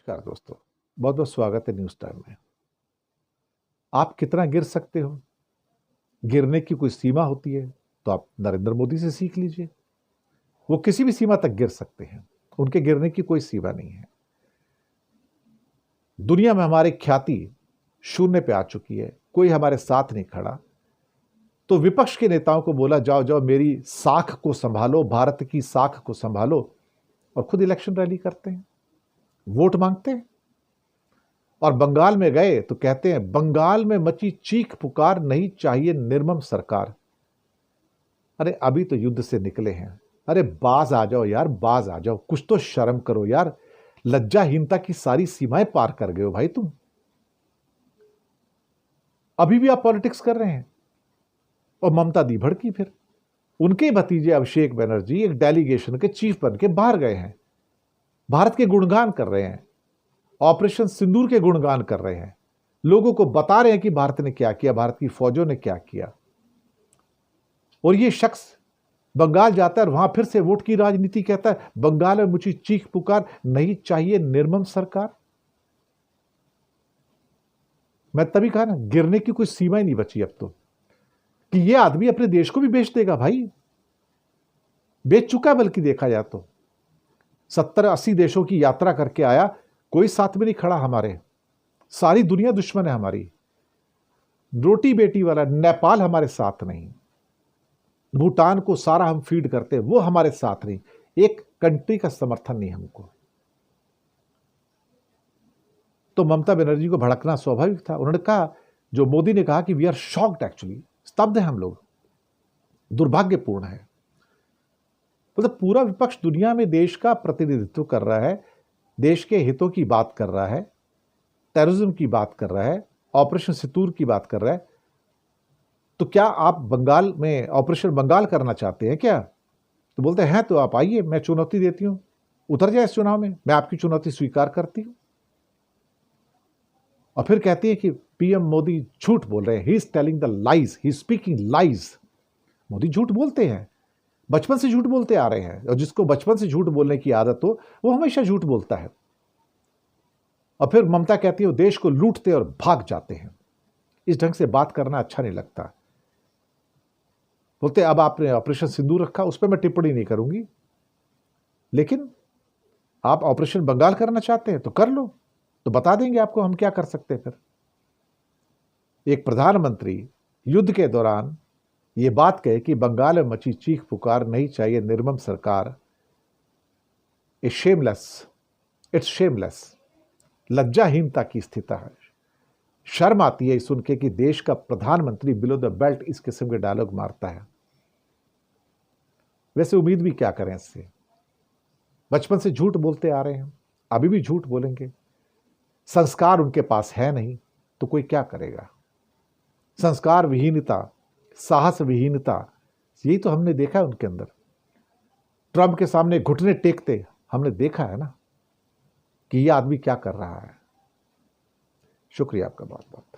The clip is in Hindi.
नमस्कार दोस्तों, बहुत बहुत स्वागत है न्यूज टाइम में। आप कितना गिर सकते हो, गिरने की कोई सीमा होती है, तो आप नरेंद्र मोदी से सीख लीजिए। वो किसी भी सीमा तक गिर सकते हैं, उनके गिरने की कोई सीमा नहीं है। दुनिया में हमारी ख्याति शून्य पे आ चुकी है, कोई हमारे साथ नहीं खड़ा। तो विपक्ष के नेताओं को बोला, जाओ जाओ मेरी साख को संभालो, भारत की साख को संभालो, और खुद इलेक्शन रैली करते हैं, वोट मांगते हैं। और बंगाल में गए तो कहते हैं, बंगाल में मची चीख पुकार, नहीं चाहिए निर्मम सरकार। अरे अभी तो युद्ध से निकले हैं, अरे बाज आ जाओ यार, बाज आ जाओ, कुछ तो शर्म करो यार। लज्जाहीनता की सारी सीमाएं पार कर गए हो भाई तुम। अभी भी आप पॉलिटिक्स कर रहे हैं। और ममता दी भड़की फिर। उनके भतीजे अभिषेक बनर्जी एक डेलीगेशन के चीफ बन के बाहर गए हैं, भारत के गुणगान कर रहे हैं, ऑपरेशन सिंदूर के गुणगान कर रहे हैं, लोगों को बता रहे हैं कि भारत ने क्या किया, भारत की फौजों ने क्या किया। और ये शख्स बंगाल जाता है और वहां फिर से वोट की राजनीति कहता है, बंगाल में मुझे चीख पुकार, नहीं चाहिए निर्मम सरकार। मैं तभी कहा ना, गिरने की कोई सीमा ही नहीं बची अब तो, कि ये आदमी अपने देश को भी बेच देगा भाई। बेच चुका है, बल्कि देखा जाए तो 70-80 देशों की यात्रा करके आया, कोई साथ में नहीं खड़ा हमारे। सारी दुनिया दुश्मन है हमारी। रोटी बेटी वाला नेपाल हमारे साथ नहीं, भूटान को सारा हम फीड करते हैं, वो हमारे साथ नहीं। एक कंट्री का समर्थन नहीं हमको। तो ममता बनर्जी को भड़कना स्वाभाविक था। उन्होंने कहा, जो मोदी ने कहा कि वी आर शॉक्ड, एक्चुअली स्तब्ध हैं हम लोग, दुर्भाग्यपूर्ण है। मतलब पूरा विपक्ष दुनिया में देश का प्रतिनिधित्व कर रहा है, देश के हितों की बात कर रहा है, टेररिज्म की बात कर रहा है, ऑपरेशन सिंदूर की बात कर रहा है। तो क्या आप बंगाल में ऑपरेशन बंगाल करना चाहते हैं क्या? तो बोलते हैं तो आप आइए, मैं चुनौती देती हूं, उतर जाए इस चुनाव में, मैं आपकी चुनौती स्वीकार करती हूं। और फिर कहती है कि पीएम मोदी झूठ बोल रहे हैं, he is telling the lies, he is speaking lies. Modi झूठ बोलते हैं, बचपन से झूठ बोलते आ रहे हैं, और जिसको बचपन से झूठ बोलने की आदत हो वो हमेशा झूठ बोलता है। और फिर ममता कहती है, वो देश को लूटते और भाग जाते हैं। इस ढंग से बात करना अच्छा नहीं लगता। बोलते अब आपने ऑपरेशन सिंदूर रखा, उस पर मैं टिप्पणी नहीं करूंगी, लेकिन आप ऑपरेशन बंगाल करना चाहते हैं तो कर लो, तो बता देंगे आपको हम क्या कर सकते हैं। फिर एक प्रधानमंत्री युद्ध के दौरान ये बात कहे कि बंगाल में मची चीख पुकार, नहीं चाहिए निर्मम सरकार, इट्स शेमलेस, इट्स शेमलेस। लज्जाहीनता की स्थिति है। शर्म आती है सुन के कि देश का प्रधानमंत्री बिलो द बेल्ट इस किस्म के डायलॉग मारता है। वैसे उम्मीद भी क्या करें इससे, बचपन से झूठ बोलते आ रहे हैं, अभी भी झूठ बोलेंगे। संस्कार उनके पास है नहीं तो कोई क्या करेगा। संस्कार विहीनता, साहस विहीनता, यही तो हमने देखा है उनके अंदर। ट्रंप के सामने घुटने टेकते हमने देखा है ना कि यह आदमी क्या कर रहा है। शुक्रिया आपका बहुत बहुत।